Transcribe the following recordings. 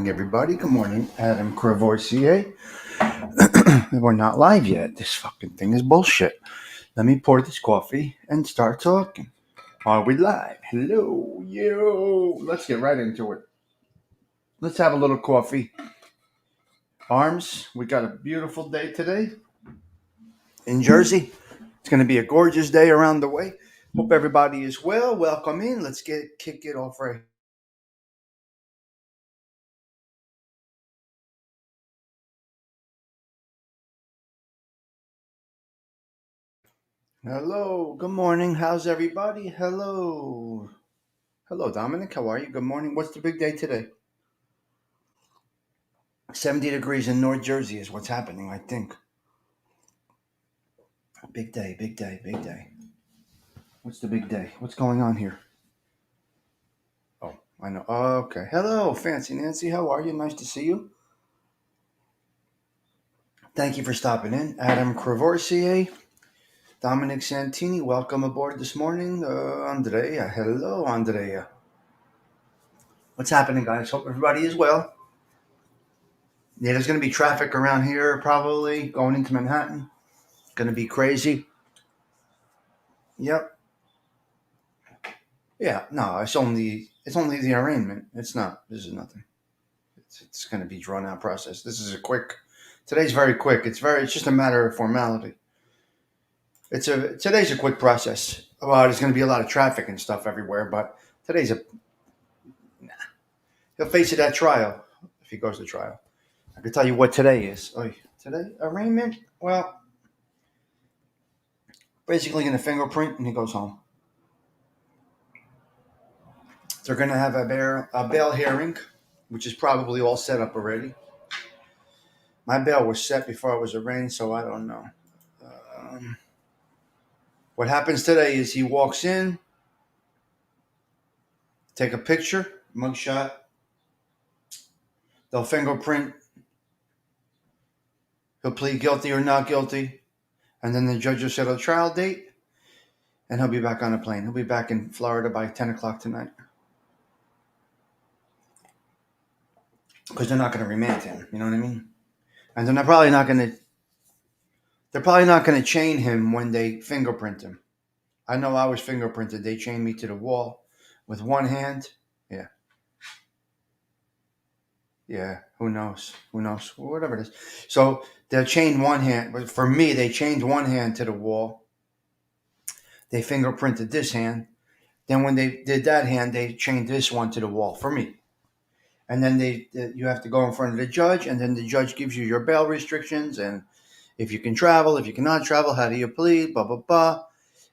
Everybody, good morning. Adam Cravoisier. We're not live yet. This fucking thing is bullshit. Let me pour this coffee and start talking. Are we live? Hello, yo. Let's get right into it. Let's have a little coffee. Arms, we got a beautiful day today in Jersey. It's going to be a gorgeous day around the way. Hope everybody is well. Welcome in. Let's kick it off right. Hello, good morning. How's everybody? Hello. Hello, Dominic. How are you? Good morning. What's the big day today? 70 degrees in North Jersey is what's happening, I think. Big day, big day, big day. What's the big day? What's going on here? Oh, I know. Okay. Hello, Fancy Nancy. How are you? Nice to see you. Thank you for stopping in. Adam Cravoisier, Dominic Santini, welcome aboard this morning. Andrea. Hello, Andrea. What's happening, guys? Hope everybody is well. Yeah, there's going to be traffic around here probably going into Manhattan. Going to be crazy. Yep. Yeah, no, it's only the arraignment. It's not. This is nothing. It's going to be drawn out process. This is a quick. Today's very quick. It's just a matter of formality. Today's a quick process. Well, there's going to be a lot of traffic and stuff everywhere, but today's a. He'll face it at trial if he goes to trial. I can tell you what today is. Today arraignment. Well, basically in a fingerprint, and he goes home. They're going to have a bail hearing, which is probably all set up already. My bail was set before I was arraigned, so I don't know. Um, what happens today is he walks in, take a picture, mugshot. They'll fingerprint. He'll plead guilty or not guilty, and then the judge will set a trial date, and he'll be back on a plane. He'll be back in Florida by 10 o'clock tonight. Because they're not going to remand him, you know what I mean? And they're probably not going to chain him when they fingerprint him. I know I was fingerprinted. They chained me to the wall with one hand. Yeah. Yeah, who knows? Who knows? Whatever it is. So they'll chain one hand. But for me, they chained one hand to the wall. They fingerprinted this hand. Then when they did that hand, they chained this one to the wall for me. And then you have to go in front of the judge, and then the judge gives you your bail restrictions and if you can travel, if you cannot travel, how do you plead, blah, blah, blah.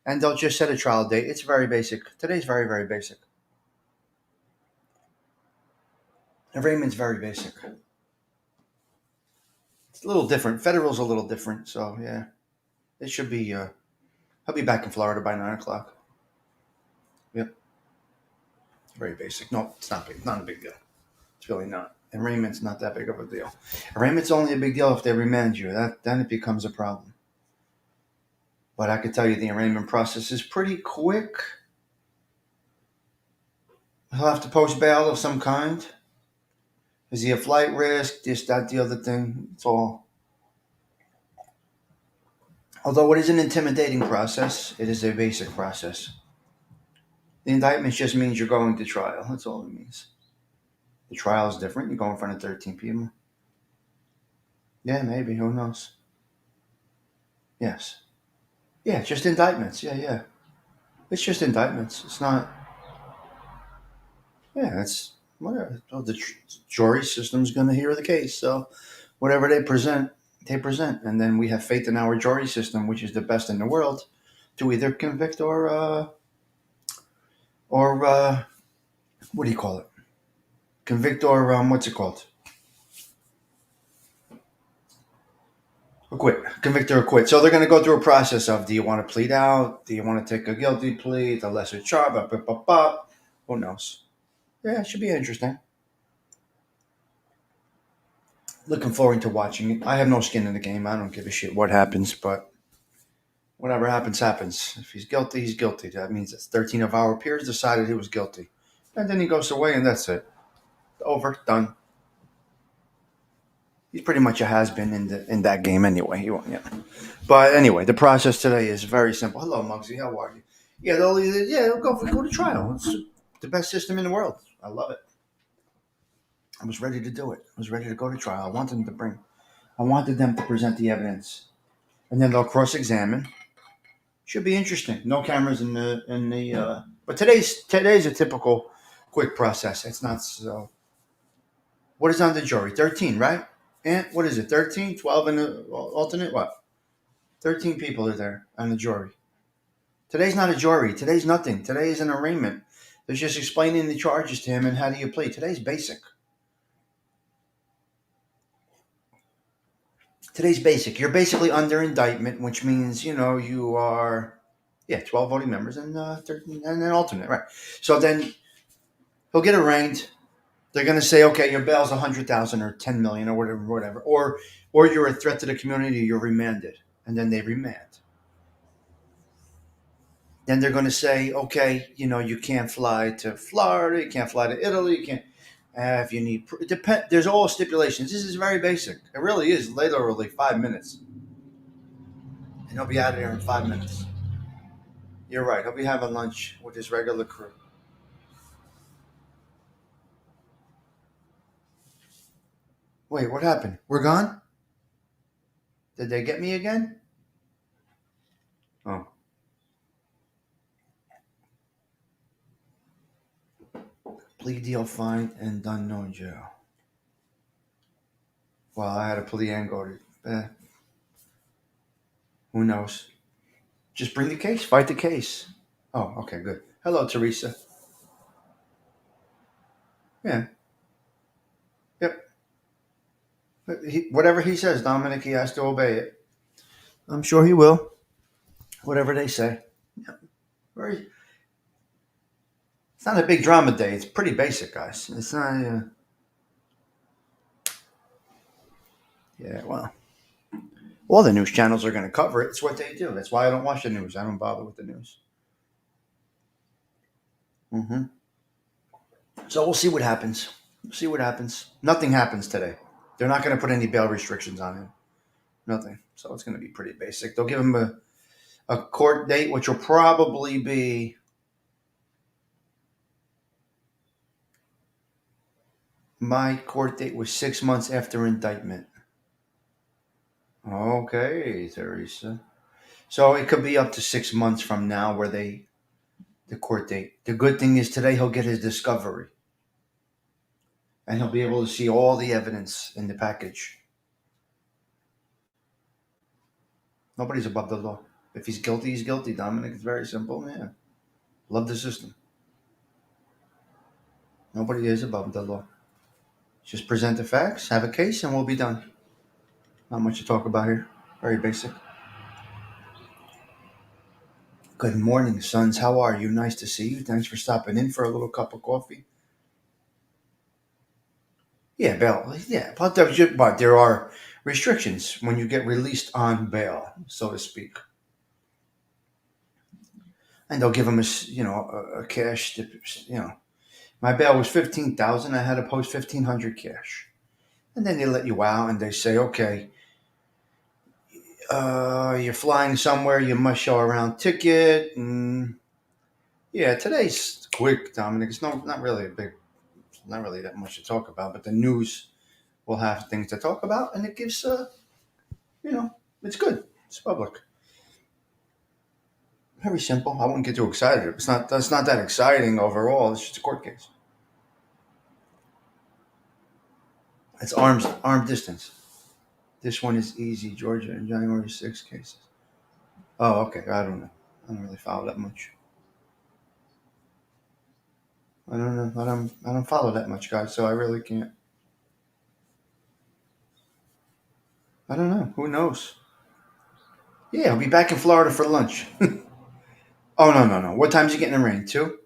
And they'll just set a trial date. It's very basic. Today's very, very basic. Arraignment's very basic. It's a little different. Federal's a little different. So, yeah, it should be, I'll be back in Florida by 9 o'clock. Yep. Very basic. No, it's not big. Not a big deal. It's really not. Arraignment's not that big of a deal. Arraignment's only a big deal if they remand you. Then it becomes a problem. But I can tell you the arraignment process is pretty quick. He'll have to post bail of some kind. Is he a flight risk? This, that, the other thing. It's all. Although it is an intimidating process, it is a basic process. The indictment just means you're going to trial. That's all it means. The trial is different. You go in front of 13 people. Yeah, maybe. Who knows? Yes. Yeah, just indictments. Yeah. It's just indictments. It's not. Yeah, it's whatever. Well, the jury system's going to hear the case. So whatever they present, they present. And then we have faith in our jury system, which is the best in the world, to either convict or what do you call it? Convict or what's it called? Acquit. Convict or acquit. So they're going to go through a process of: do you want to plead out? Do you want to take a guilty plea? The lesser charge? Who knows? Yeah, it should be interesting. Looking forward to watching it. I have no skin in the game. I don't give a shit what happens, but whatever happens, happens. If he's guilty, he's guilty. That means that 13 of our peers decided he was guilty. And then he goes away, and that's it. Over, done. He's pretty much a has-been in that game anyway. He won't, yeah. But anyway, the process today is very simple. Hello, Muggsy. How are you? Yeah, they'll go to trial. It's the best system in the world. I love it. I was ready to do it. I was ready to go to trial. I wanted them to present the evidence, and then they'll cross-examine. Should be interesting. No cameras in the. But today's a typical quick process. It's not so. What is on the jury? 13, right? And what is it? 13, 12 in the alternate. What? 13 people are there on the jury. Today's not a jury. Today's nothing. Today is an arraignment. They're just explaining the charges to him and how do you plead. Today's basic. Today's basic. You're basically under indictment, which means you are 12 voting members and 13 and an alternate, right? So then he'll get arraigned. They're going to say, okay, your bail's 100,000 or 10 million or whatever, or you're a threat to the community. You're remanded, and then they remand. Then they're going to say, okay, you can't fly to Florida, you can't fly to Italy, you can't. If you need, there's all stipulations. This is very basic. It really is literally 5 minutes, and he'll be out of there in 5 minutes. You're right. He'll be having lunch with his regular crew. Wait, what happened? We're gone? Did they get me again? Oh, plea deal, fine, and done, no jail. Well, I had a plea and go to. Who knows? Just bring the case. Fight the case. Oh, okay, good. Hello, Teresa. Yeah. Yep. Whatever he says, Dominic, he has to obey it. I'm sure he will. Whatever they say. Yeah. Very. It's not a big drama day. It's pretty basic, guys. It's not. Yeah. Well, all the news channels are going to cover it. It's what they do. That's why I don't watch the news. I don't bother with the news. Hmm. So we'll see what happens. We'll see what happens. Nothing happens today. They're not going to put any bail restrictions on him. Nothing. So it's going to be pretty basic. They'll give him a court date, which will probably be my court date was 6 months after indictment. Okay, Teresa. So it could be up to 6 months from now where the court date. The good thing is today he'll get his discovery. And he'll be able to see all the evidence in the package. Nobody's above the law. If he's guilty, he's guilty, Dominic. It's very simple. Yeah. Love the system. Nobody is above the law. Just present the facts, have a case, and we'll be done. Not much to talk about here. Very basic. Good morning, sons. How are you? Nice to see you. Thanks for stopping in for a little cup of coffee. Yeah, bail. Yeah, but there are restrictions when you get released on bail, so to speak. And they'll give them a cash. My bail was 15,000. I had to post 1,500 cash, and then they let you out, and they say, okay, you're flying somewhere, you must show a round ticket, and yeah, today's quick, Dominic. It's not really not really that much to talk about, but the news will have things to talk about, and it gives, it's good. It's public. Very simple. I wouldn't get too excited. It's not. That's not that exciting overall. It's just a court case. It's arm distance. This one is easy, Georgia, and January 6 cases. Oh, okay. I don't know. I don't really follow that much. I don't know. I don't follow that much, guys. So I really can't. I don't know. Who knows? Yeah, I'll be back in Florida for lunch. Oh no. What time's you getting the rain? 2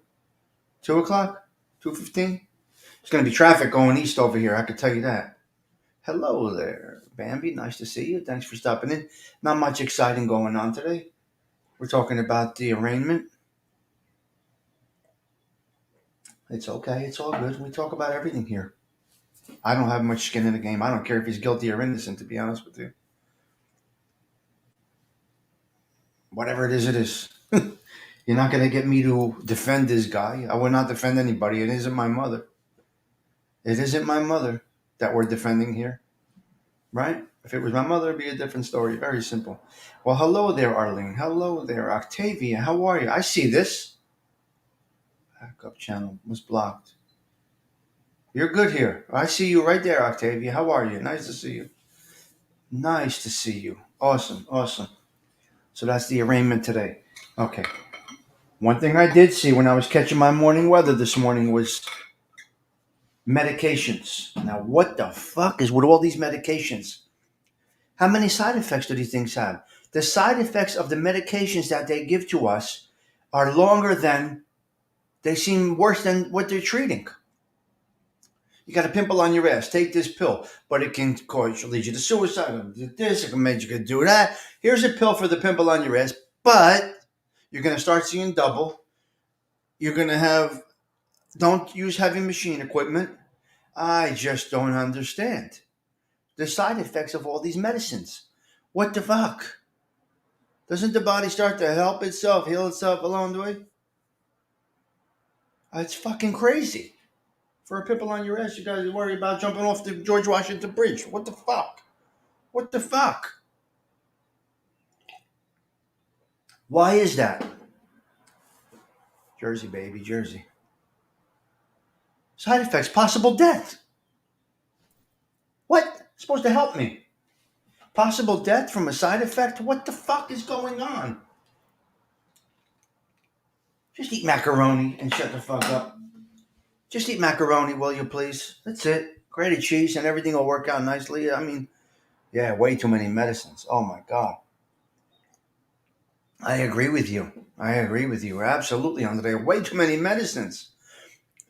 o'clock? 2:15? There's gonna be traffic going east over here. I could tell you that. Hello there, Bambi. Nice to see you. Thanks for stopping in. Not much exciting going on today. We're talking about the arraignment. It's okay. It's all good. We talk about everything here. I don't have much skin in the game. I don't care if he's guilty or innocent, to be honest with you. Whatever it is, it is. You're not going to get me to defend this guy. I will not defend anybody. It isn't my mother. It isn't my mother that we're defending here, right? If it was my mother, it'd be a different story. Very simple. Well, hello there, Arlene. Hello there, Octavia. How are you? I see this. Backup channel was blocked. You're good here. I see you right there, Octavia. How are you? Nice to see you. Nice to see you. Awesome, awesome. So that's the arraignment today. Okay. One thing I did see when I was catching my morning weather this morning was medications. Now, what the fuck is with all these medications? How many side effects do these things have? The side effects of the medications that they give to us are longer than, they seem worse than what they're treating. You got a pimple on your ass, take this pill, but it can lead you to suicide. This, it can make you do that. Here's a pill for the pimple on your ass, but you're going to start seeing double. You're going to have, don't use heavy machine equipment. I just don't understand the side effects of all these medicines. What the fuck? Doesn't the body start to help itself, heal itself along the way? It's fucking crazy. For a pimple on your ass, you guys worry about jumping off the George Washington Bridge. What the fuck? What the fuck? Why is that? Jersey, baby, Jersey. Side effects, possible death. What? It's supposed to help me. Possible death from a side effect? What the fuck is going on? Just eat macaroni and shut the fuck up. Just eat macaroni, will you please? That's it. Grated cheese and everything will work out nicely. I mean, yeah, way too many medicines. Oh my God. I agree with you. We're absolutely on there. Way too many medicines.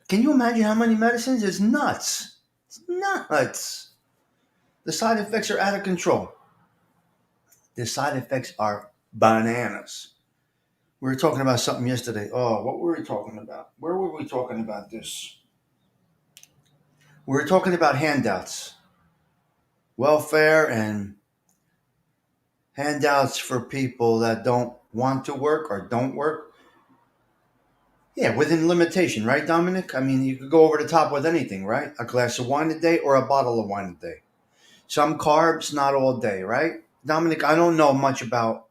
Can you imagine how many medicines? It's nuts. It's nuts. The side effects are out of control. The side effects are bananas. We were talking about something yesterday. Oh, what were we talking about? Where were we talking about this? We were talking about handouts, welfare, and handouts for people that don't want to work or don't work. Yeah, within limitation, right, Dominic? I mean, you could go over the top with anything, right? A glass of wine a day or a bottle of wine a day. Some carbs, not all day, right? Dominic, I don't know much about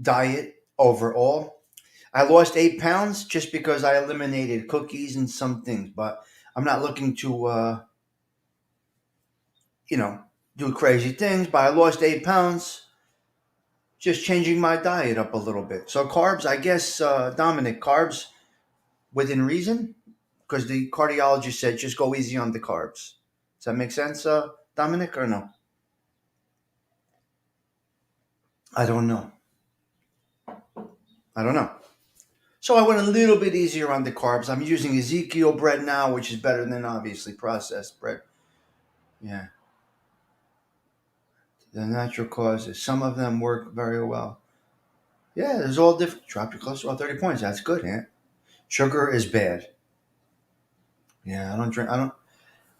diet overall. I lost 8 pounds just because I eliminated cookies and some things, but I'm not looking to, do crazy things. But I lost 8 pounds just changing my diet up a little bit. So carbs, I guess, Dominic, carbs within reason, because the cardiologist said just go easy on the carbs. Does that make sense, Dominic, or no? I don't know. So I went a little bit easier on the carbs. I'm using Ezekiel bread now, which is better than obviously processed bread. Yeah. The natural causes. Some of them work very well. Yeah, there's all different. Drop your cholesterol 30 points. That's good, huh? Sugar is bad. Yeah, I don't drink.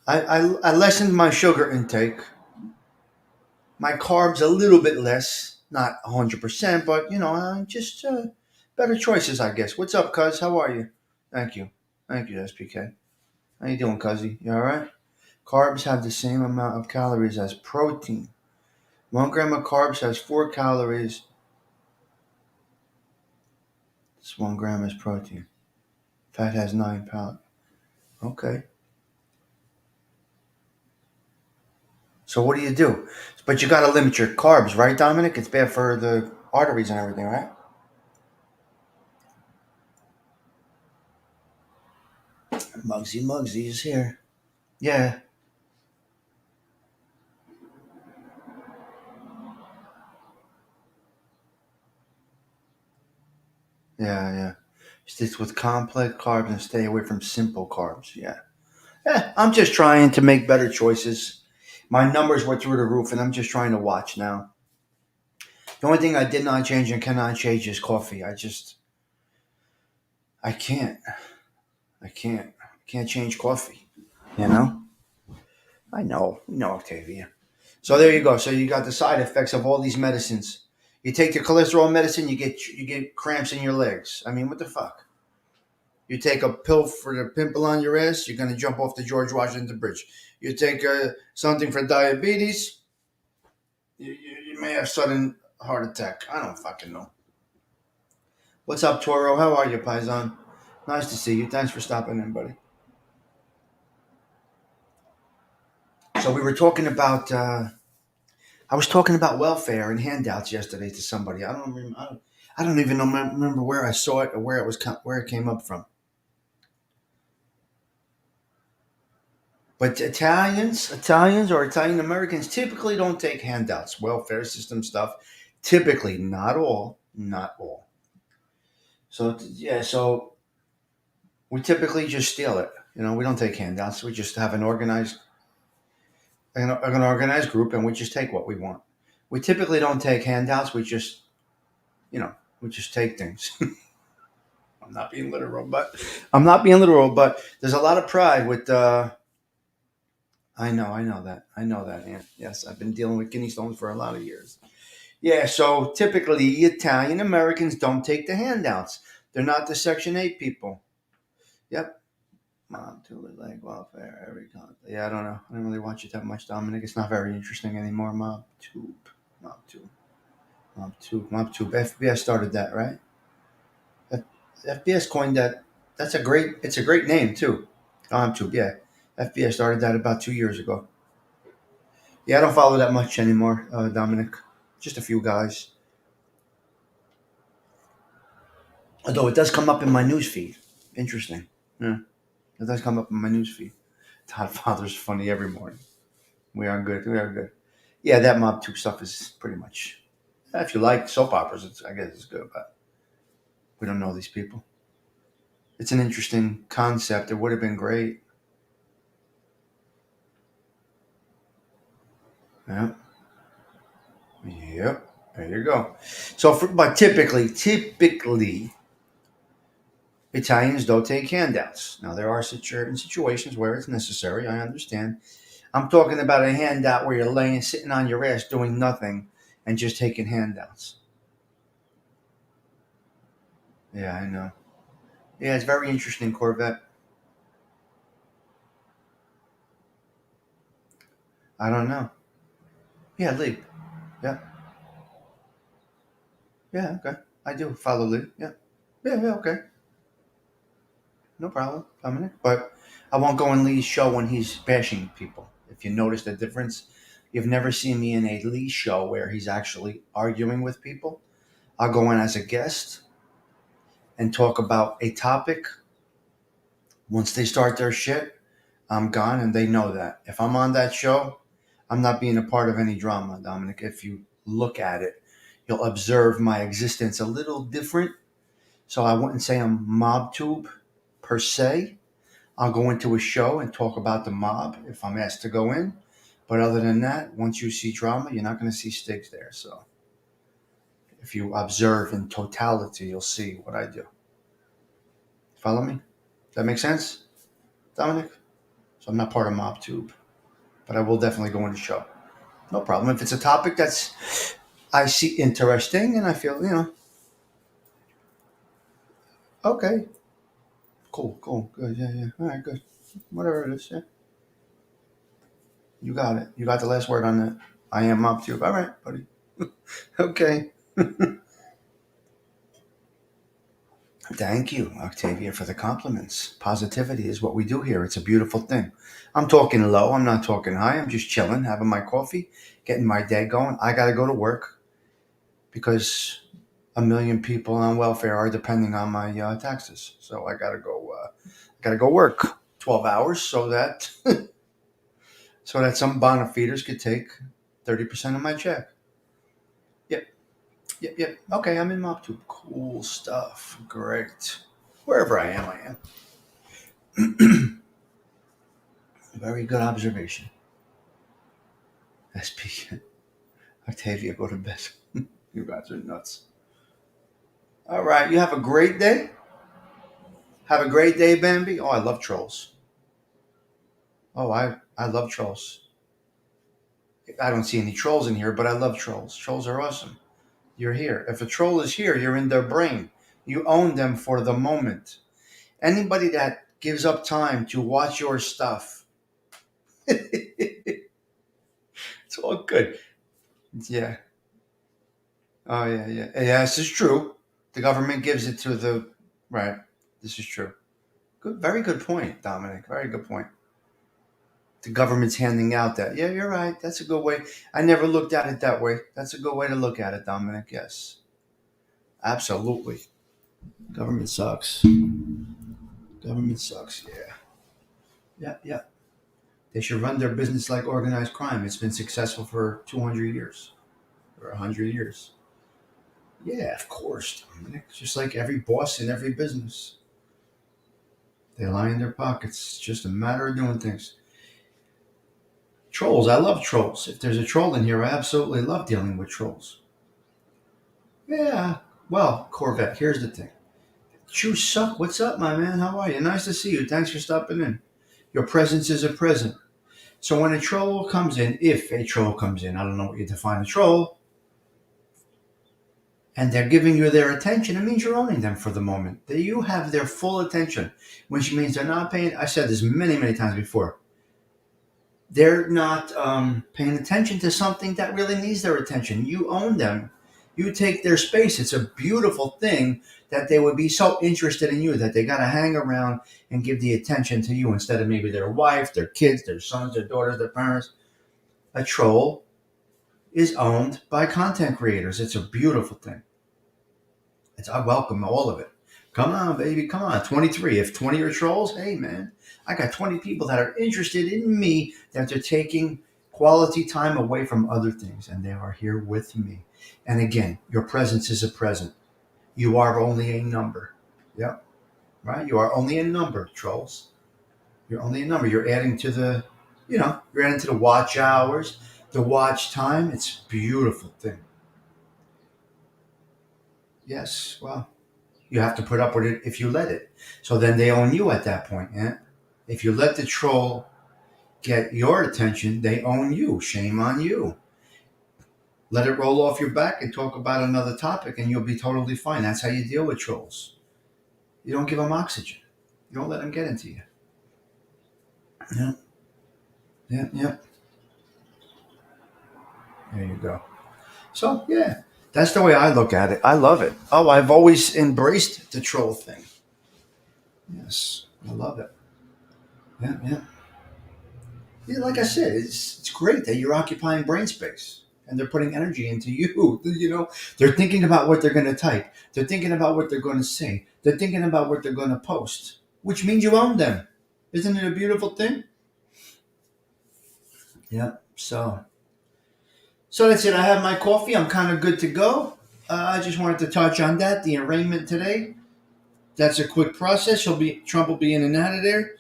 I lessened my sugar intake. My carbs a little bit less. Not 100%, but, just better choices, I guess. What's up, cuz? How are you? Thank you. SPK. How you doing, cuzzy? You all right? Carbs have the same amount of calories as protein. 1 gram of carbs has 4 calories. This 1 gram is protein. Fat has 9 pounds. Okay. So what do you do? But you got to limit your carbs, right, Dominic? It's bad for the arteries and everything, right? Muggsy is here. Yeah. Yeah. Stick with complex carbs and stay away from simple carbs. Yeah. I'm just trying to make better choices. My numbers were through the roof, and I'm just trying to watch now. The only thing I did not change and cannot change is coffee. I can't. I can't change coffee. You know? I know. No, Octavia. So there you go. So you got the side effects of all these medicines. You take the cholesterol medicine, you get cramps in your legs. I mean, what the fuck? You take a pill for the pimple on your ass, you're gonna jump off the George Washington Bridge. You take something for diabetes, you may have sudden heart attack. I don't fucking know. What's up, Toro? How are you, Paisan? Nice to see you. Thanks for stopping in, buddy. So we were talking about. I was talking about welfare and handouts yesterday to somebody. I don't remember. I don't even remember where I saw it or where it came up from. But Italians or Italian Americans typically don't take handouts, welfare system stuff. Typically, not all, not all. So yeah, so we typically just steal it. We don't take handouts. We just have an organized group, and we just take what we want. We typically don't take handouts. You know, we just take things. I'm not being literal, but there's a lot of pride with. I know that, Aunt. Yes, I've been dealing with kidney stones for a lot of years. Yeah, so typically Italian Americans don't take the handouts. They're not the Section 8 people. Yep. Mom, two leg welfare, every con. Yeah, I don't know. I don't really watch it that much, Dominic. It's not very interesting anymore. Mob Tube, Mob Tube. FBS started that, right? F- FBS coined that. It's a great name, too. Mob Tube, yeah. FBS started that about 2 years ago. Yeah, I don't follow that much anymore, Dominic. Just a few guys. Although it does come up in my news feed. Interesting. Yeah, it does come up in my news feed. Todd Father's funny every morning. We are good. We are good. Yeah, that Mob 2 stuff is pretty much. If you like soap operas, I guess it's good, but we don't know these people. It's an interesting concept. It would have been great. Yeah. Yep. There you go. But typically, Italians don't take handouts. Now, there are certain situations where it's necessary. I understand. I'm talking about a handout where you're sitting on your ass doing nothing and just taking handouts. Yeah, I know. Yeah, it's very interesting, Corvette. I don't know. Yeah, Lee. Yeah, yeah, okay. I do follow Lee. Yeah, yeah, okay. No problem, Dominic. But I won't go on Lee's show when he's bashing people. If you notice the difference, you've never seen me in a Lee show where he's actually arguing with people. I'll go in as a guest and talk about a topic. Once they start their shit, I'm gone, and they know that. If I'm on that show, I'm not being a part of any drama, Dominic. If you look at it, you'll observe my existence a little different. So I wouldn't say I'm mob tube per se. I'll go into a show and talk about the mob if I'm asked to go in. But other than that, once you see drama, you're not going to see Stigs there. So if you observe in totality, you'll see what I do. Follow me? Does that make sense, Dominic? So I'm not part of mob tube, but I will definitely go in the show. No problem. If it's a topic that's I see interesting and I feel, okay, cool, good, yeah, all right, good. Whatever it is, yeah. You got it. You got the last word on that. I am up to you. All right, buddy. Okay. Thank you, Octavia, for the compliments. Positivity is what we do here. It's a beautiful thing. I'm talking low. I'm not talking high. I'm just chilling, having my coffee, getting my day going. I got to go to work because a million people on welfare are depending on my taxes. So I got to go. Got to go work 12 hours so that some bona fides could take 30% of my check. Yep, yep. Okay, I'm in Mob 2. Cool stuff. Great. Wherever I am. Very good observation. SP. Octavia, go to bed. You guys are nuts. All right, you have a great day. Have a great day, Bambi. Oh, I love trolls. Oh, I love trolls. I don't see any trolls in here, but I love trolls. Trolls are awesome. You're here. If a troll is here, you're in their brain. You own them for the moment. Anybody that gives up time to watch your stuff, it's all good. Yeah. Oh, yeah, yeah. Yeah, this is true. The government gives it to the. Right. This is true. Good. Very good point, Dominic. Very good point. The government's handing out that. Yeah, you're right. That's a good way. I never looked at it that way. That's a good way to look at it, Dominic. Yes. Absolutely. Government sucks. Government sucks. Yeah. Yeah, yeah. They should run their business like organized crime. It's been successful for 200 years or 100 years. Yeah, of course, Dominic. Just like every boss in every business. They lie in their pockets. It's just a matter of doing things. Trolls. I love trolls. If there's a troll in here, I absolutely love dealing with trolls. Yeah. Well, Corvette, here's the thing. You suck. What's up, my man? How are you? Nice to see you. Thanks for stopping in. Your presence is a present. So when a troll comes in, if a troll comes in, I don't know what you define a troll, and they're giving you their attention, it means you're owning them for the moment. That you have their full attention, which means they're not paying. I said this many, many times before. They're not paying attention to something that really needs their attention. You own them. You take their space. It's a beautiful thing that they would be so interested in you that they got to hang around and give the attention to you instead of maybe their wife, their kids, their sons, their daughters, their parents. A troll is owned by content creators. It's a beautiful thing. I welcome all of it. Come on, baby. Come on. 23. If 20 are trolls, hey, man, I got 20 people that are interested in me, that they're taking quality time away from other things, and they are here with me. And again, your presence is a present. You are only a number. Yep. Right? You are only a number, trolls. You're only a number. You're adding to the, you're adding to the watch hours, the watch time. It's a beautiful thing. Yes. Well, you have to put up with it if you let it. So then they own you at that point. Yeah? If you let the troll get your attention, they own you. Shame on you. Let it roll off your back and talk about another topic, and you'll be totally fine. That's how you deal with trolls. You don't give them oxygen. You don't let them get into you. Yeah, yeah, yeah. There you go. So, yeah, that's the way I look at it. I love it. Oh, I've always embraced the troll thing. Yes, I love it. Yeah, yeah. Yeah, like I said, it's great that you're occupying brain space and they're putting energy into you. They're thinking about what they're going to type. They're thinking about what they're going to say. They're thinking about what they're going to post, which means you own them. Isn't it a beautiful thing? Yeah. So that's it. I have my coffee. I'm kind of good to go. I just wanted to touch on that. The arraignment today. That's a quick process. Trump will be in and out of there.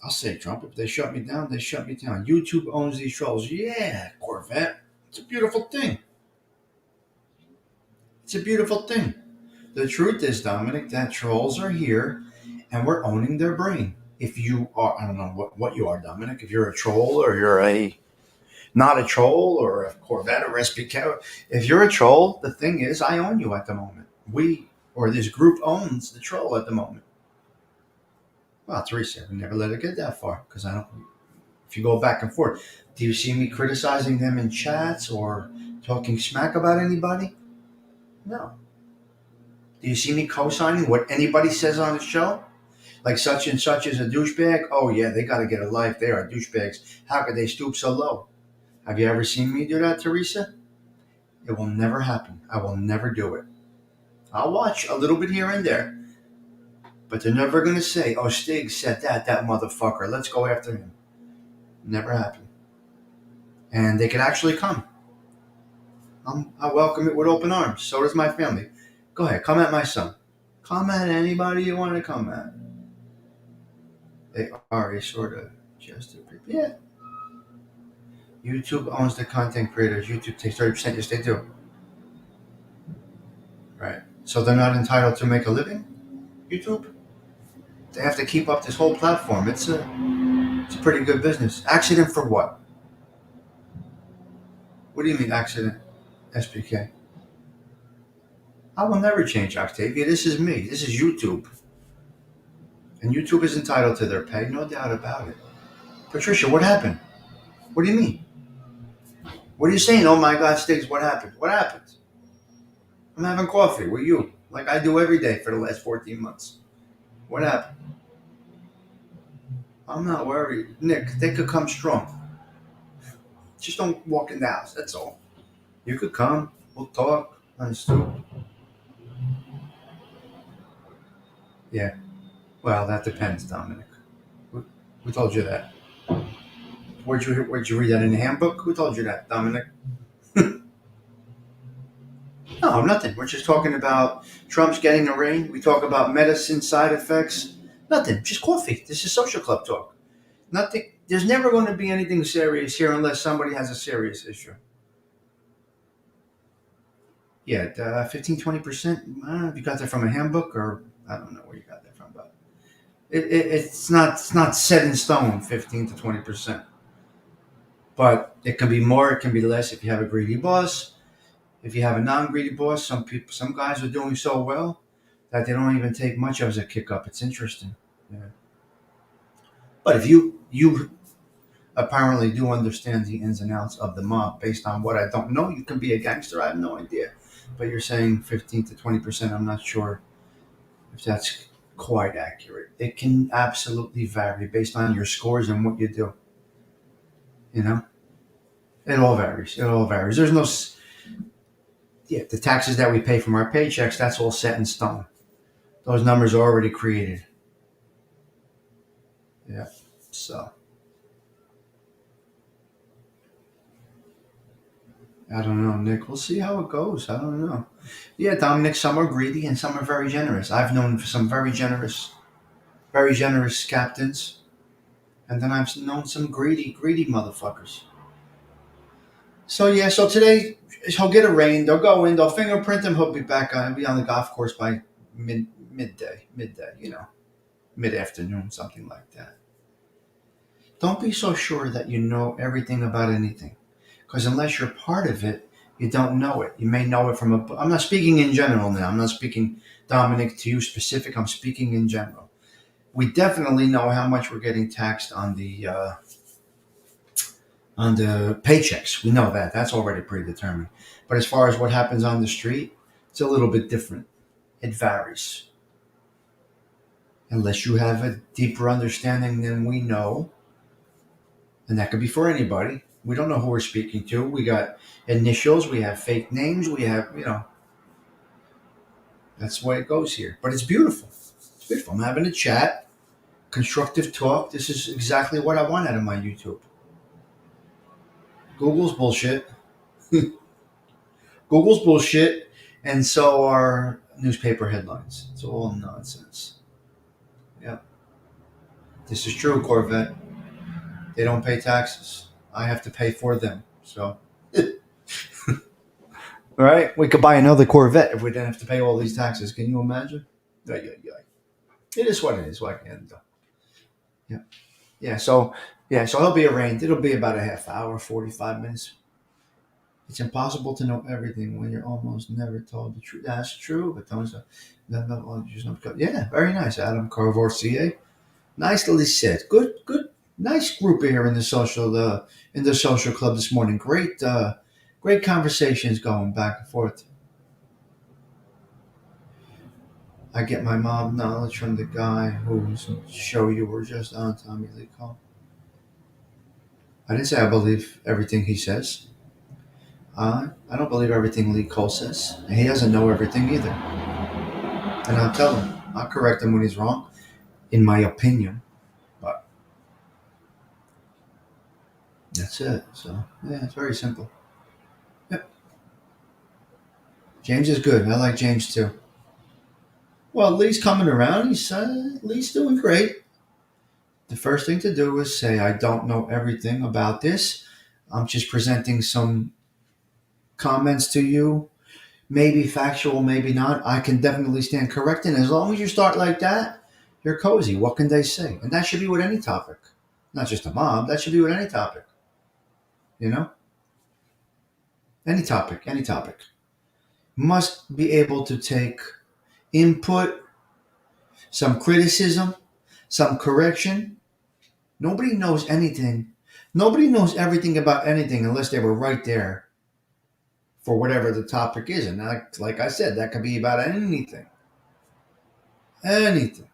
I'll say Trump. If they shut me down, they shut me down. YouTube owns these trolls. Yeah, Corvette. It's a beautiful thing. It's a beautiful thing. The truth is, Dominic, that trolls are here and we're owning their brain. If you are, I don't know what you are, Dominic. If you're a troll or you're not a troll or a Corvette or SPK, if you're a troll, the thing is, I own you at the moment. This group owns the troll at the moment. Well, Teresa, we never let it get that far because I don't. If you go back and forth, do you see me criticizing them in chats or talking smack about anybody? No. Do you see me co-signing what anybody says on the show? Like such and such is a douchebag? Oh yeah, they got to get a life. They are douchebags. How could they stoop so low? Have you ever seen me do that, Teresa? It will never happen. I will never do it. I'll watch a little bit here and there. But they're never going to say, oh, Stig said that motherfucker. Let's go after him. Never happened. And they could actually come. I welcome it with open arms. So does my family. Go ahead, come at my son. Come at anybody you want to come at. They are a sort of just a yeah. YouTube owns the content creators. YouTube takes 30%. Yes, they do. Right. So they're not entitled to make a living? YouTube? They have to keep up this whole platform. It's a pretty good business. Accident for what? What do you mean accident? SPK. I will never change Octavia. This is me. This is YouTube. And YouTube is entitled to their pay, no doubt about it. Patricia, what happened? What do you mean? What are you saying? Oh my God, Stigs, what happened? What happened? I'm having coffee with you, like I do every day for the last 14 months. What happened? I'm not worried. Nick, they could come strong. Just don't walk in the house, that's all. You could come. We'll talk. Understood. Yeah. Well, that depends, Dominic. Who told you that? Where'd you read that in the handbook? Who told you that, Dominic? No, nothing. We're just talking about Trump's getting arraigned. We talk about medicine side effects. Nothing. Just coffee. This is social club talk. Nothing. There's never going to be anything serious here unless somebody has a serious issue. Yeah, 15, 20%. You got that from a handbook, or I don't know where you got that from, but it's not set in stone. 15 to 20%, but it can be more. It can be less if you have a greedy boss. If you have a non-greedy boss, some guys are doing so well that they don't even take much of as a kick up. It's interesting. Yeah. But if you apparently do understand the ins and outs of the mob based on what I don't know, you can be a gangster. I have no idea. But you're saying 15 to 20%. I'm not sure if that's quite accurate. It can absolutely vary based on your scores and what you do. You know, it all varies. It all varies. There's no, yeah, the taxes that we pay from our paychecks, that's all set in stone. Those numbers are already created. Yeah. So I don't know, Nick. We'll see how it goes. I don't know. Yeah, Dominic, some are greedy and some are very generous. I've known some very generous captains, and then I've known some greedy motherfuckers. So yeah, so today he'll get arraigned. They'll go in. They'll fingerprint him. He'll be back on. He'll be on the golf course by midday. Mid afternoon, something like that. Don't be so sure that you know everything about anything, because unless you're part of it, you don't know it. You may know it from a. I'm not speaking in general now. I'm not speaking, Dominic, to you specific. I'm speaking in general. We definitely know how much we're getting taxed on the paychecks. We know that. That's already predetermined. But as far as what happens on the street, it's a little bit different. It varies. Unless you have a deeper understanding than we know, and that could be for anybody. We don't know who we're speaking to. We got initials, we have fake names, we have, that's the way it goes here. But it's beautiful. It's beautiful. I'm having a chat, constructive talk. This is exactly what I want out of my YouTube. Google's bullshit. Google's bullshit, and so are newspaper headlines. It's all nonsense. Yeah. This is true, Corvette. They don't pay taxes. I have to pay for them. So, right? We could buy another Corvette if we didn't have to pay all these taxes. Can you imagine? Yeah. It is what it is. What can do? Yeah. So he'll be arraigned. It'll be about a half hour, 45 minutes. It's impossible to know everything when you're almost never told the truth. That's true, but don't. Yeah, very nice, Adam Carvorcier. Nicely said. Good, nice group here in the social club this morning. Great conversations going back and forth. I get my mob knowledge from the guy whose show you were just on, Tommy Lee Cole. I didn't say I believe everything he says. I don't believe everything Lee Cole says. And he doesn't know everything either. And I'll tell him. I'll correct him when he's wrong, in my opinion. But that's it. So, yeah, it's very simple. Yep. James is good. I like James too. Well, Lee's coming around. Lee's doing great. The first thing to do is say, I don't know everything about this. I'm just presenting some comments to you. Maybe factual, maybe not. I can definitely stand corrected. As long as you start like that, you're cozy. What can they say? And that should be with any topic. Not just a mob. That should be with any topic. You know, any topic, any topic must be able to take input, some criticism, some correction. Nobody knows anything. Nobody knows everything about anything unless they were right there for whatever the topic is. And like I said, that could be about anything. Anything.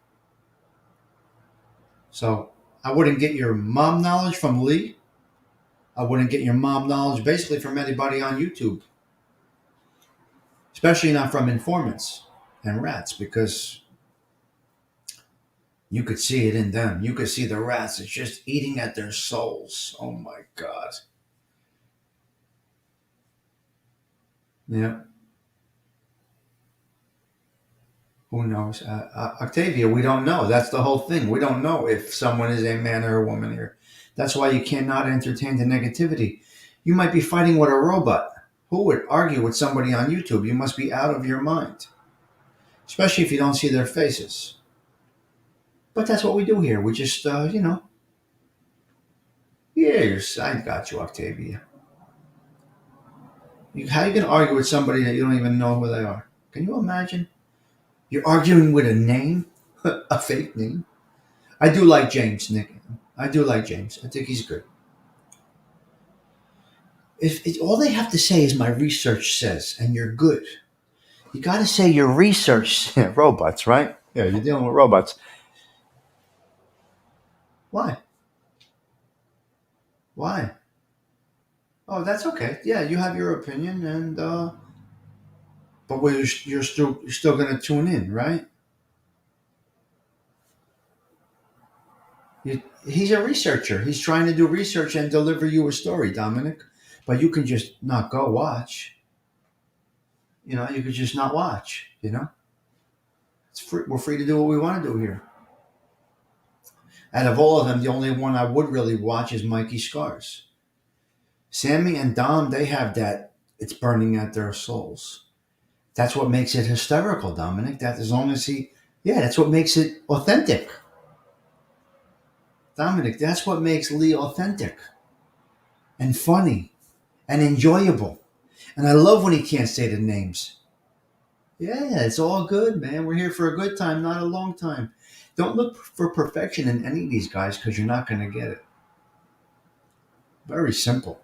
So I wouldn't get your mom knowledge from Lee. I wouldn't get your mom knowledge basically from anybody on YouTube, especially not from informants and rats, because you could see it in them. You could see the rats. It's just eating at their souls. Oh my God. Yeah. Who knows? Octavia, we don't know. That's the whole thing. We don't know if someone is a man or a woman here. That's why you cannot entertain the negativity. You might be fighting with a robot. Who would argue with somebody on YouTube? You must be out of your mind, especially if you don't see their faces. But that's what we do here. We just, yeah, I got you, Octavia. How are you going to argue with somebody that you don't even know who they are? Can you imagine? You're arguing with a name, a fake name. I do like James, Nick. I do like James. I think he's good. If all they have to say is my research says, and you're good. You got to say your research. Robots, right? Yeah, you're dealing with robots. Why? Why? Oh, that's okay. Yeah, you have your opinion, and but you're still going to tune in, right? He's a researcher. He's trying to do research and deliver you a story, Dominic. But you can just not go watch. You could just not watch. It's free. We're free to do what we want to do here. Out of all of them, the only one I would really watch is Mikey Scars. Sammy and Dom, they have that. It's burning at their souls. That's what makes it hysterical, Dominic. That as long as yeah, that's what makes it authentic. Dominic, that's what makes Lee authentic and funny and enjoyable. And I love when he can't say the names. Yeah, it's all good, man. We're here for a good time, not a long time. Don't look for perfection in any of these guys because you're not going to get it. Very simple.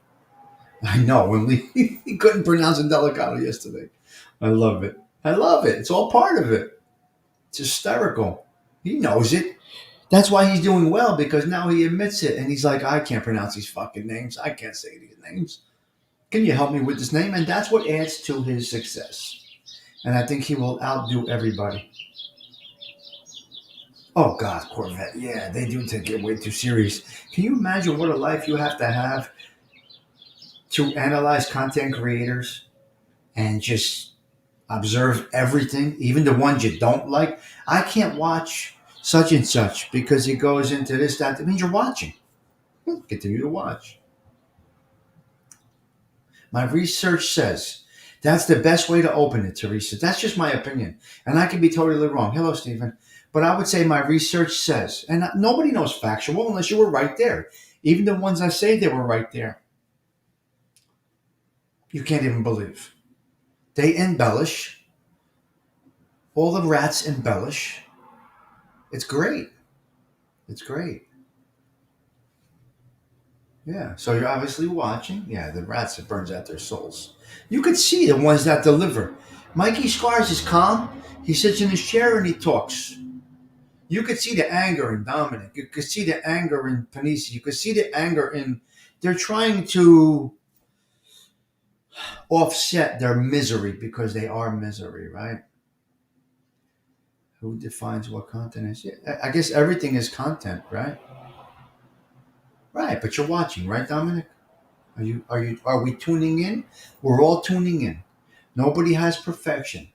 I know. When he couldn't pronounce Delicado yesterday. I love it. I love it. It's all part of it. It's hysterical. He knows it. That's why he's doing well, because now he admits it. And he's like, I can't pronounce these fucking names. I can't say these names. Can you help me with this name? And that's what adds to his success. And I think he will outdo everybody. Oh God, Corvette. Yeah, they do take it way too serious. Can you imagine what a life you have to have to analyze content creators and just observe everything, even the ones you don't like? I can't watch such and such because it goes into this, that. It means you're watching. Continue to watch. My research says that's the best way to open it, Teresa. That's just my opinion. And I could be totally wrong. Hello, Stephen. But I would say my research says, and nobody knows factual unless you were right there. Even the ones I say they were right there, you can't even believe. They embellish. All the rats embellish. It's great. It's great. Yeah. So you're obviously watching. Yeah, the rats, it burns out their souls. You could see the ones that deliver. Mikey Scars is calm. He sits in his chair and he talks. You could see the anger in Dominic. You could see the anger in Panisi. You could see the anger in. They're trying to offset their misery because they are misery, right? Who defines what content is? Yeah, I guess everything is content, right? Right, but you're watching, right, Dominic? Are we tuning in? We're all tuning in. Nobody has perfection.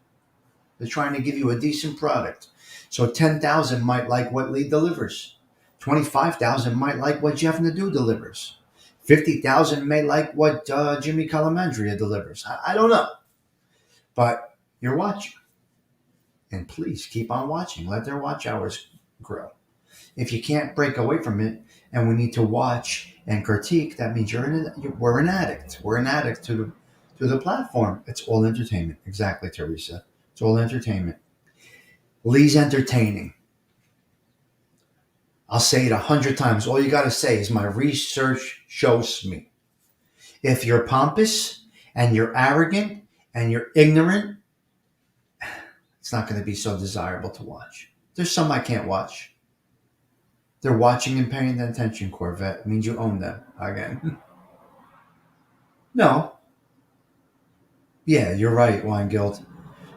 They're trying to give you a decent product. So 10,000 might like what Lee delivers. 25,000 might like what Jeff Nadeau delivers. 50,000 may like what Jimmy Calamandria delivers. I don't know. But you're watching. And please keep on watching. Let their watch hours grow. If you can't break away from it, and we need to watch and critique, that means we're an addict. We're an addict to the platform. It's all entertainment. Exactly, Teresa. It's all entertainment. Lee's entertaining. I'll say it 100 times. All you got to say is my research shows me. If you're pompous and you're arrogant and you're ignorant, it's not going to be so desirable to watch. There's some I can't watch. They're watching and paying attention, Corvette. It means you own them again. No. Yeah, you're right, Wine Guild.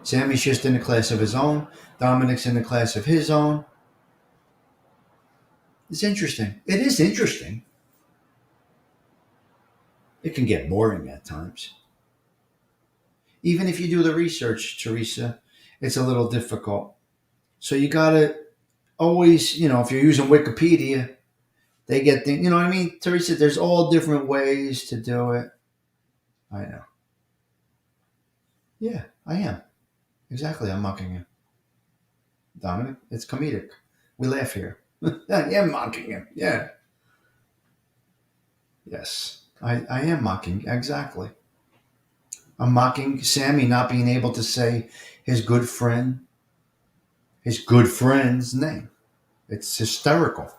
Sammy's just in a class of his own. Dominic's in a class of his own. It's interesting. It is interesting. It can get boring at times. Even if you do the research, Teresa, it's a little difficult. So you gotta always, if you're using Wikipedia, they get things, you know what I mean? Teresa, there's all different ways to do it. I know. Yeah, I am. Exactly, I'm mocking you. Dominic, it's comedic. We laugh here. I am mocking him. Yeah. Yes. I am mocking. Exactly. I'm mocking Sammy not being able to say his good friend's name. It's hysterical.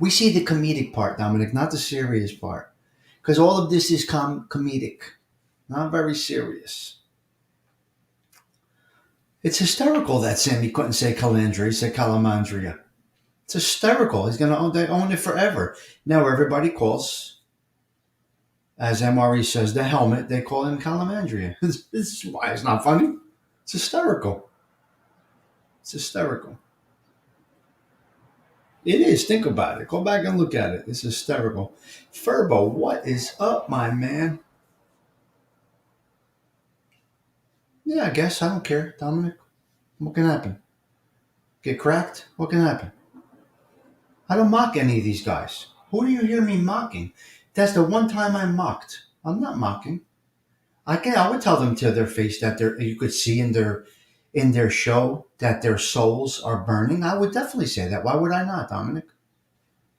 We see the comedic part, Dominic, not the serious part. Because all of this is comedic, not very serious. It's hysterical that Sammy couldn't say Calandria, he said Calamandria. It's hysterical. He's going to own it forever. Now everybody calls, as MRE says, the helmet, they call him Calamandria. This is why it's not funny. It's hysterical. It's hysterical. It is. Think about it. Go back and look at it. It's hysterical. Furbo, what is up, my man? Yeah, I guess. I don't care, Dominic. What can happen? Get cracked? What can happen? I don't mock any of these guys. Who do you hear me mocking? That's the one time I'm mocked. I'm not mocking. I would tell them to their face that you could see in their show that their souls are burning. I would definitely say that. Why would I not, Dominic?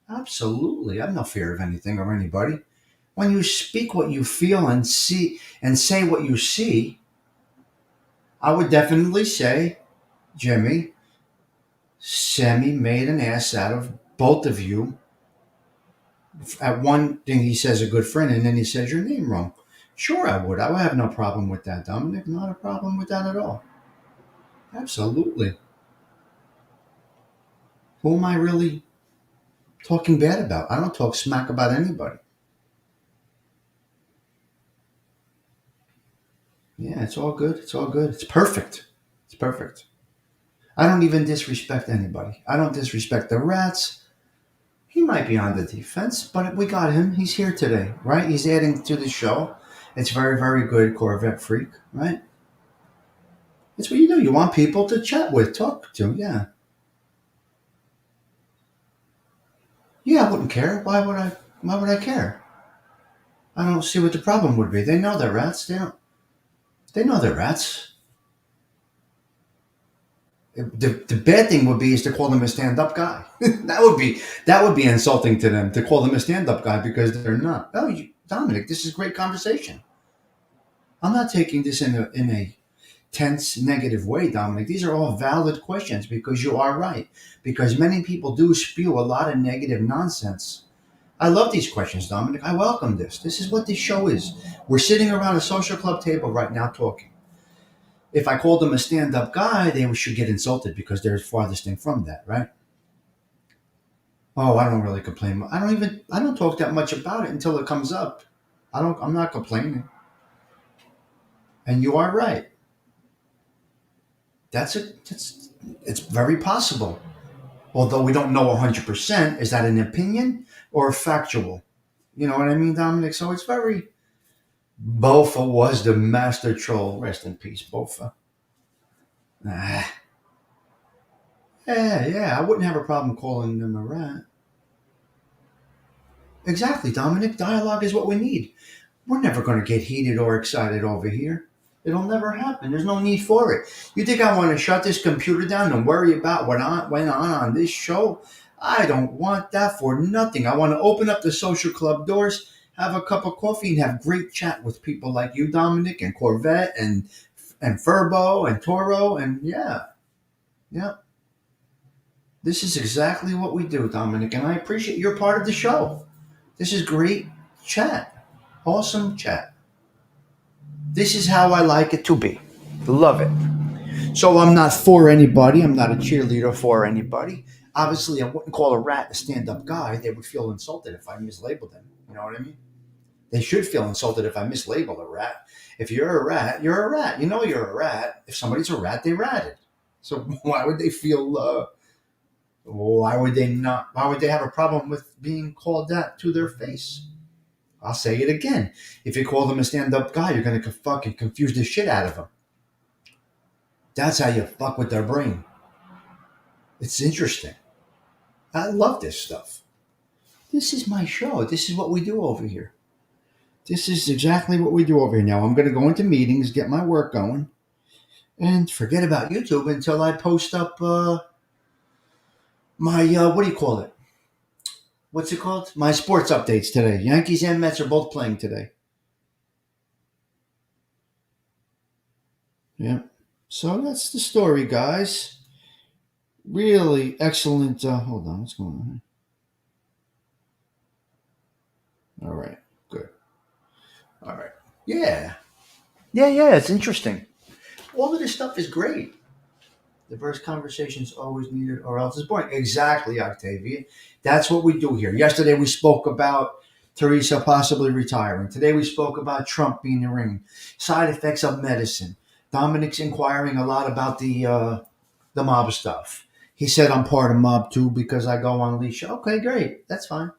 Absolutely. I have no fear of anything or anybody. When you speak what you feel and see and say what you see, I would definitely say, Jimmy, Sammy made an ass out of both of you. At one thing, he says a good friend, and then he says your name wrong. Sure, I would. I would have no problem with that, Dominic. Not a problem with that at all. Absolutely. Who am I really talking bad about? I don't talk smack about anybody. Yeah, it's all good. It's all good. It's perfect. It's perfect. I don't even disrespect anybody. I don't disrespect the rats. He might be on the defense, but we got him. He's here today, right? He's adding to the show. It's very, very good, Corvette Freak, right? It's what you do. You want people to chat with, talk to. Yeah. Yeah, I wouldn't care. Why would I? Why would I care? I don't see what the problem would be. They know they're rats. They don't. They know they're rats. The bad thing would be is to call them a stand-up guy. that would be insulting to them to call them a stand-up guy because they're not. Oh, Dominic, this is great conversation. I'm not taking this in a tense negative way, Dominic. These are all valid questions because you are right. Because many people do spew a lot of negative nonsense. I love these questions, Dominic. I welcome this. This is what this show is. We're sitting around a social club table right now talking. If I called them a stand-up guy, they should get insulted because they're farthest thing from that, right? Oh, I don't really complain. I don't talk that much about it until it comes up. I'm not complaining. And you are right. It's very possible. Although we don't know 100%, is that an opinion or factual? You know what I mean, Dominic? So it's very. Bofa was the master troll. Rest in peace, Bofa. Ah, yeah, I wouldn't have a problem calling them a rat. Exactly, Dominic. Dialogue is what we need. We're never going to get heated or excited over here. It'll never happen. There's no need for it. You think I want to shut this computer down and worry about what went on this show? I don't want that for nothing. I want to open up the social club doors, have a cup of coffee, and have great chat with people like you, Dominic, and Corvette, and Furbo, and Toro, and yeah. This is exactly what we do, Dominic, and I appreciate you're part of the show. This is great chat. Awesome chat. This is how I like it to be. Love it. So I'm not for anybody. I'm not a cheerleader for anybody. Obviously, I wouldn't call a rat a stand-up guy. They would feel insulted if I mislabeled them. You know what I mean? They should feel insulted if I mislabel a rat. If you're a rat, you're a rat. You know you're a rat. If somebody's a rat, they ratted. So why would they feel? Why would they not? Why would they have a problem with being called that to their face? I'll say it again. If you call them a stand-up guy, you're gonna fucking confuse the shit out of them. That's how you fuck with their brain. It's interesting. I love this stuff. This is my show. This is what we do over here. This is exactly what we do over here. Now I'm going to go into meetings, get my work going, and forget about YouTube until I post up my, what do you call it? What's it called? My sports updates today. Yankees and Mets are both playing today. Yeah. So that's the story, guys. Really excellent. Hold on. What's going on here? All right. Good. All right. Yeah. Yeah. It's interesting. All of this stuff is great. Diverse conversations always needed, or else it's boring. Exactly, Octavia. That's what we do here. Yesterday we spoke about Teresa possibly retiring. Today we spoke about Trump being in the ring, side effects of medicine. Dominic's inquiring a lot about the mob stuff. He said I'm part of mob too because I go on leash. Okay, great. That's fine.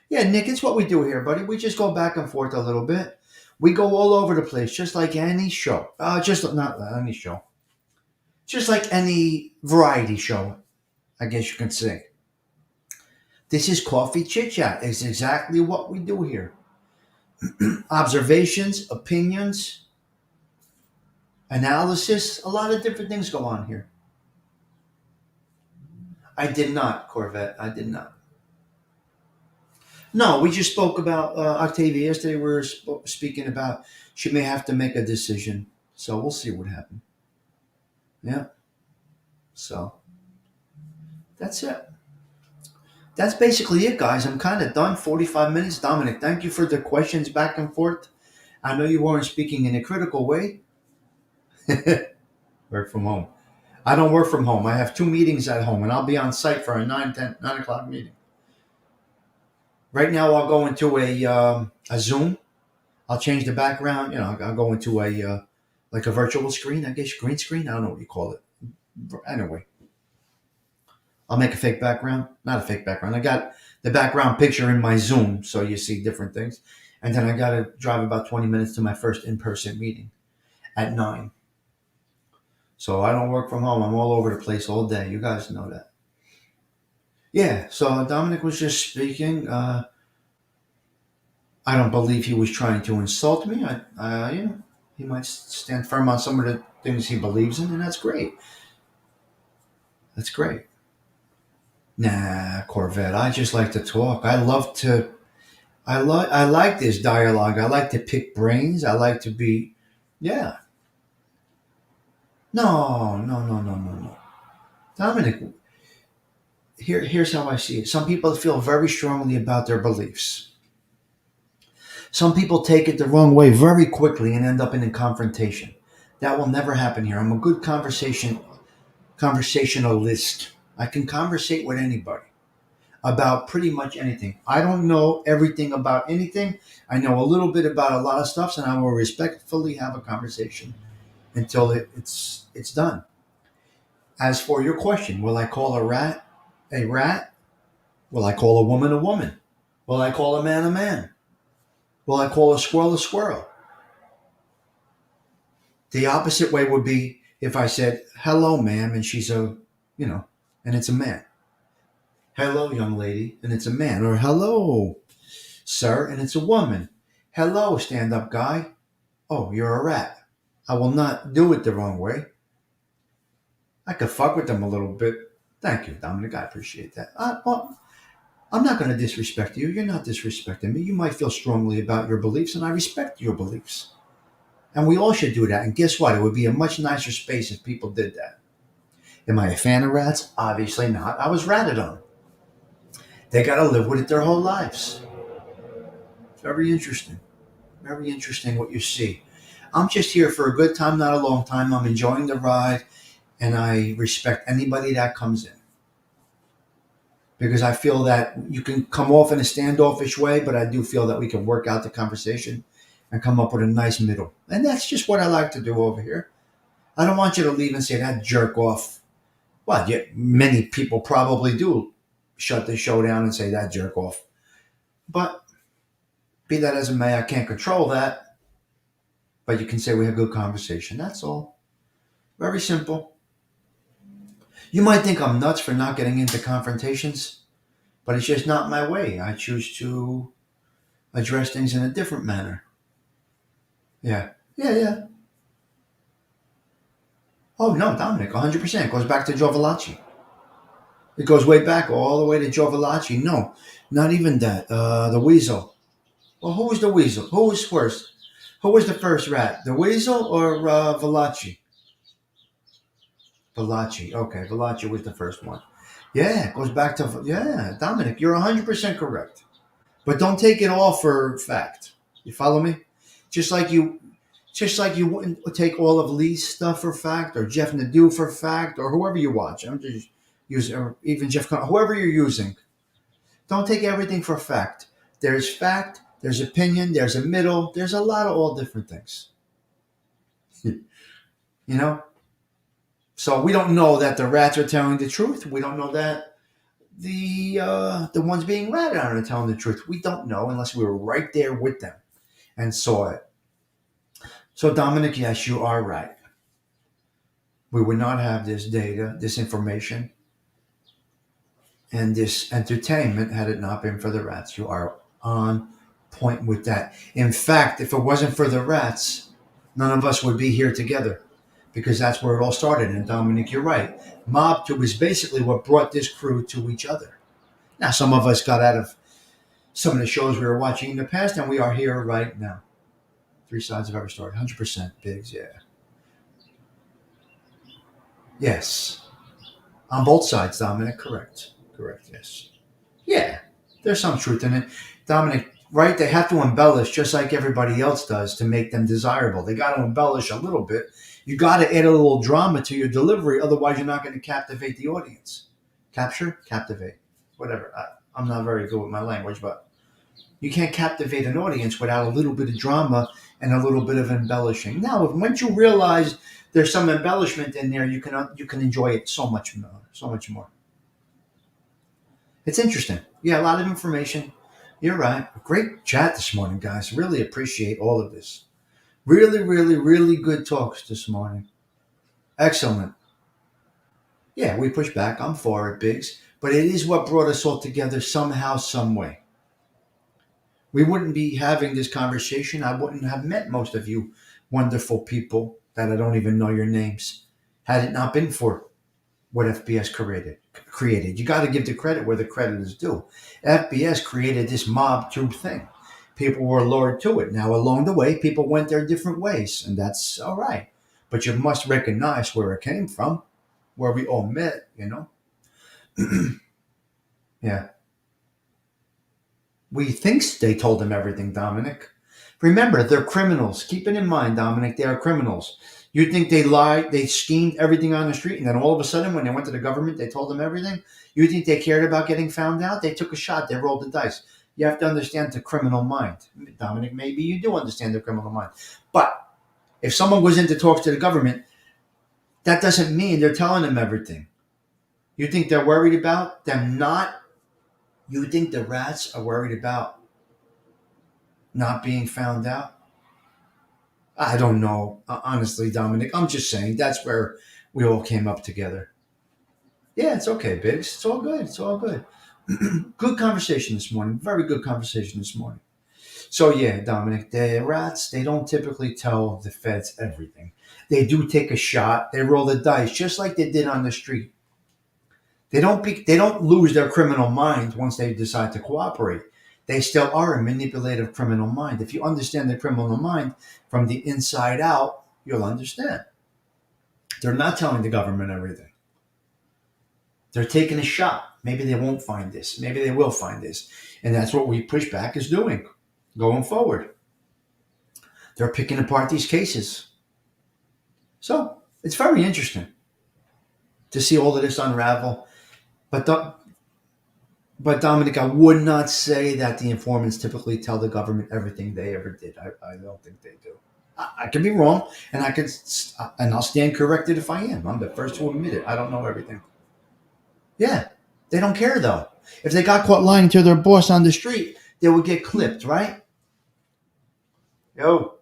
Yeah, Nick, it's what we do here, buddy. We just go back and forth a little bit. We go all over the place, just like any show. Just not any show. Just like any variety show, I guess you can say. This is Coffee Chit Chat. It's exactly what we do here. Observations, opinions, analysis, a lot of different things go on here. I did not, Corvette. I did not. No, we just spoke about Octavia yesterday. We were speaking about she may have to make a decision. So we'll see what happens. Yeah. So that's it. That's basically it, guys. I'm kind of done. 45 minutes. Dominic, thank you for the questions back and forth. I know you weren't speaking in a critical way. Work from home. I don't work from home. I have two meetings at home, and I'll be on site for a 9 o'clock meeting. Right now, I'll go into a Zoom. I'll change the background. I'll go into like a virtual screen, I guess, green screen. I don't know what you call it. Anyway, I'll make a fake background. Not a fake background. I got the background picture in my Zoom, so you see different things. And then I got to drive about 20 minutes to my first in-person meeting at 9. So I don't work from home. I'm all over the place all day. You guys know that. Yeah, so Dominic was just speaking. I don't believe he was trying to insult me. He might stand firm on some of the things he believes in, and that's great. That's great. Nah, Corvette. I just like to talk. I love to. I like this dialogue. I like to pick brains. I like to be. Yeah. No. Dominic, here's how I see it. Some people feel very strongly about their beliefs. Some people take it the wrong way very quickly and end up in a confrontation. That will never happen here. I'm a good conversationalist. I can conversate with anybody about pretty much anything. I don't know everything about anything. I know a little bit about a lot of stuff, and I will respectfully have a conversation until it's done. As for your question, will I call a rat a rat? Will I call a woman a woman? Will I call a man a man? Will I call a squirrel a squirrel? The opposite way would be if I said, hello, ma'am, and she's and it's a man. Hello, young lady, and it's a man. Or hello, sir, and it's a woman. Hello, stand-up guy. Oh, you're a rat. I will not do it the wrong way. I could fuck with them a little bit. Thank you, Dominic. I appreciate that. Well, I'm not going to disrespect you. You're not disrespecting me. You might feel strongly about your beliefs, and I respect your beliefs. And we all should do that. And guess what? It would be a much nicer space if people did that. Am I a fan of rats? Obviously not. I was ratted on. They got to live with it their whole lives. Very interesting. Very interesting what you see. I'm just here for a good time, not a long time. I'm enjoying the ride, and I respect anybody that comes in because I feel that you can come off in a standoffish way, but I do feel that we can work out the conversation and come up with a nice middle. And that's just what I like to do over here. I don't want you to leave and say that jerk off. Well, yeah, many people probably do shut the show down and say that jerk off. But be that as it may, I can't control that. But you can say we had good conversation. That's all. Very simple. You might think I'm nuts for not getting into confrontations, but it's just not my way. I choose to address things in a different manner. Yeah. Yeah, yeah. Oh, no, Dominic, 100%. It goes back to Giovalacci. It goes way back, all the way to Giovalacci. No, not even that. The weasel. Well, who was the weasel? Who was first? Who was the first rat? The weasel or Valachi? Valachi. Okay, Valachi was the first one. Yeah, it goes back to, yeah, Dominic, you're 100% correct. But don't take it all for fact. You follow me? Just like you, just like you wouldn't take all of Lee's stuff for fact, or Jeff Nadeau for fact, or whoever you watch. I'm just using, or even Jeff, whoever you're using. Don't take everything for fact. There's fact, there's opinion, there's a middle, there's a lot of all different things. You know? So we don't know that the rats are telling the truth. We don't know that the ones being ratted on are telling the truth. We don't know unless we were right there with them and saw it. So Dominic, yes, you are right. We would not have this data, this information, and this entertainment had it not been for the rats. You are on point with that. In fact, if it wasn't for the rats, none of us would be here together because that's where it all started. And Dominic, you're right. Mob 2 is basically what brought this crew to each other. Now, some of us got out of some of the shows we were watching in the past, and we are here right now. Three sides of every story, 100% Biggs, yeah. Yes. On both sides, Dominic, correct. Correct, yes. Yeah, there's some truth in it. Dominic, right? They have to embellish just like everybody else does to make them desirable. They got to embellish a little bit. You got to add a little drama to your delivery, otherwise you're not going to captivate the audience. Capture, captivate, whatever. I'm not very good with my language, but you can't captivate an audience without a little bit of drama and a little bit of embellishing. Now, once you realize there's some embellishment in there, you can enjoy it so much more, so much more. It's interesting. Yeah, a lot of information. You're right. Great chat this morning, guys. Really appreciate all of this. Really, really, really good talks this morning. Excellent. Yeah, we push back. I'm for it, Biggs. But it is what brought us all together somehow, some way. We wouldn't be having this conversation. I wouldn't have met most of you wonderful people that I don't even know your names had it not been for what FBS created. You got to give the credit where the credit is due. FBS created this mob tube thing. People were lured to it. Now, along the way, people went their different ways, and that's all right. But you must recognize where it came from, where we all met, Yeah. We think they told them everything, Dominic. Remember, they're criminals. Keep it in mind, Dominic, they are criminals. You think they lied, they schemed everything on the street, and then all of a sudden, when they went to the government, they told them everything? You think they cared about getting found out? They took a shot, they rolled the dice. You have to understand the criminal mind. Dominic, maybe you do understand the criminal mind. But if someone goes in to talk to the government, that doesn't mean they're telling them everything. You think they're worried about them not? You think the rats are worried about not being found out? I don't know. Honestly, Dominic, I'm just saying that's where we all came up together. Yeah, it's okay, Biggs. It's all good. It's all good. Good conversation this morning. Very good conversation this morning. So, yeah, Dominic, the rats, they don't typically tell the feds everything. They do take a shot. They roll the dice, just like they did on the street. They don't lose their criminal mind once they decide to cooperate. They still are a manipulative criminal mind. If you understand the criminal mind from the inside out, you'll understand. They're not telling the government everything. They're taking a shot. Maybe they won't find this. Maybe they will find this. And that's what we push back is doing going forward. They're picking apart these cases. So it's very interesting to see all of this unravel. But Dominic, I would not say that the informants typically tell the government everything they ever did. I don't think they do. I could be wrong, and I'll stand corrected if I am. I'm the first to admit it. I don't know everything. Yeah, they don't care though. If they got caught lying to their boss on the street, they would get clipped, right? Yo,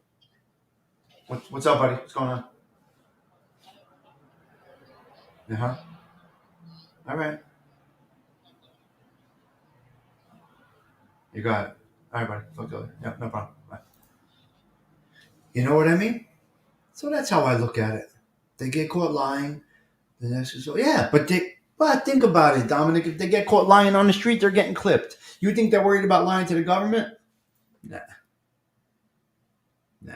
what's up, buddy? What's going on? Uh huh. All right, you got it. All right, buddy. Talk to you later. Yeah, no problem. Bye. You know what I mean? So that's how I look at it. They get caught lying. The next is, yeah, but think about it, Dominic. If they get caught lying on the street, they're getting clipped. You think they're worried about lying to the government? Nah, nah.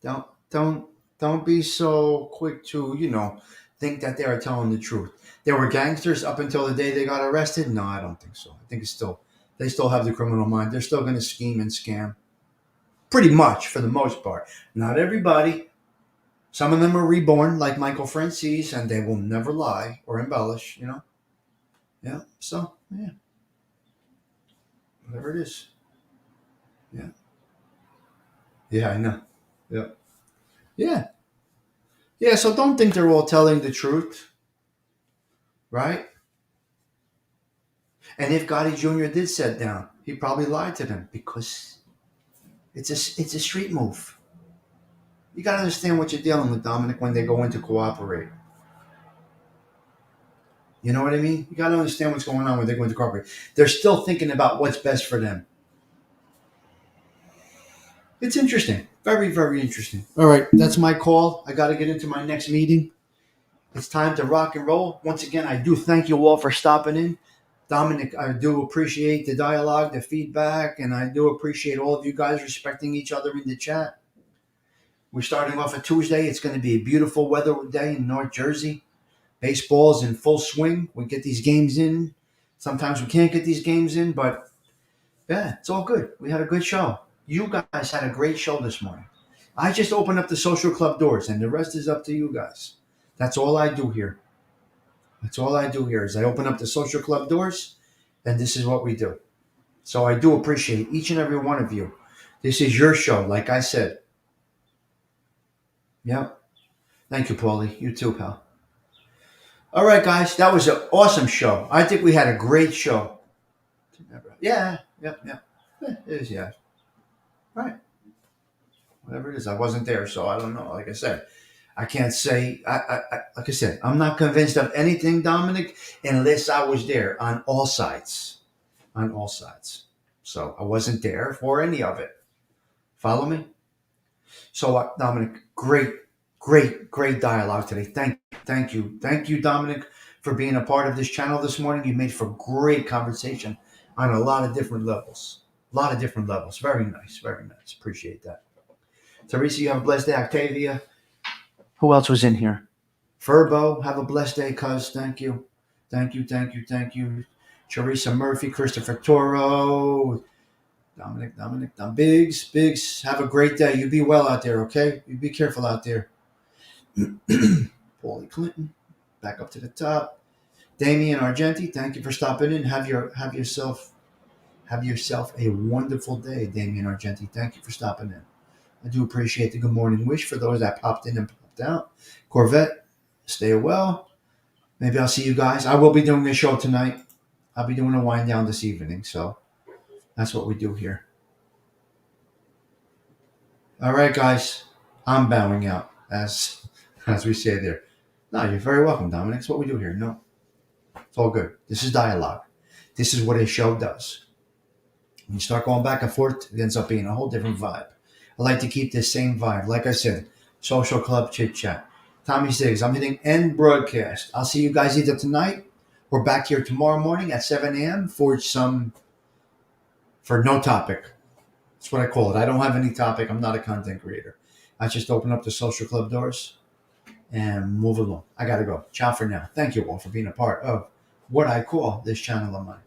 Don't don't don't be so quick to think that they are telling the truth. They were gangsters up until the day they got arrested. No, I don't think so. I think they still have the criminal mind. They're still going to scheme and scam, pretty much for the most part. Not everybody. Some of them are reborn, like Michael Francis, and they will never lie or embellish. Yeah. So yeah, whatever it is. Yeah. Yeah, I know. Yeah. Yeah. Yeah. So don't think they're all telling the truth, right? And if Gotti Jr. did sit down, he probably lied to them because it's a street move. You got to understand what you're dealing with, Dominic, when they go in to cooperate. You know what I mean? You got to understand what's going on when they go into cooperate. They're still thinking about what's best for them. It's interesting. Very, very interesting. All right, that's my call. I got to get into my next meeting. It's time to rock and roll. Once again, I do thank you all for stopping in. Dominic, I do appreciate the dialogue, the feedback, and I do appreciate all of you guys respecting each other in the chat. We're starting off a Tuesday. It's going to be a beautiful weather day in North Jersey. Baseball's in full swing. We get these games in. Sometimes we can't get these games in, but yeah, it's all good. We had a good show. You guys had a great show this morning. I just opened up the social club doors, and the rest is up to you guys. That's all I do here. That's all I do here is I open up the social club doors, and this is what we do. So I do appreciate each and every one of you. This is your show, like I said. Yep. Thank you, Paulie. You too, pal. All right, guys. That was an awesome show. I think we had a great show. Yeah. Yep. It is, yeah. Right. Whatever it is. I wasn't there, so I don't know. Like I said, I can't say. Like I said, I'm not convinced of anything, Dominic, unless I was there on all sides. On all sides. So I wasn't there for any of it. Follow me? So, Dominic, great dialogue today. Thank you, Dominic, for being a part of this channel this morning. You made for great conversation on a lot of different levels. Very nice, very nice. Appreciate that. Teresa, you have a blessed day. Octavia. Who else was in here? Furbo, have a blessed day, cuz. Thank you. Thank you. Teresa Murphy, Christopher Toro, Dominic, Biggs, have a great day. You be well out there, okay? You be careful out there. Paulie Clinton, back up to the top. Damian Argenti, thank you for stopping in. Have yourself a wonderful day, Damian Argenti. Thank you for stopping in. I do appreciate the good morning wish for those that popped in and popped out. Corvette, stay well. Maybe I'll see you guys. I will be doing a show tonight. I'll be doing a wind down this evening, so that's what we do here. All right, guys. I'm bowing out, as we say there. No, you're very welcome, Dominic. It's what we do here. No, it's all good. This is dialogue. This is what a show does. When you start going back and forth, it ends up being a whole different vibe. I like to keep this same vibe. Like I said, social club chit chat. Tommy Stiggs. I'm hitting end broadcast. I'll see you guys either tonight or back here tomorrow morning at 7 a.m. for no topic. That's what I call it. I don't have any topic. I'm not a content creator. I just open up the social club doors and move along. I got to go. Ciao for now. Thank you all for being a part of what I call this channel of mine.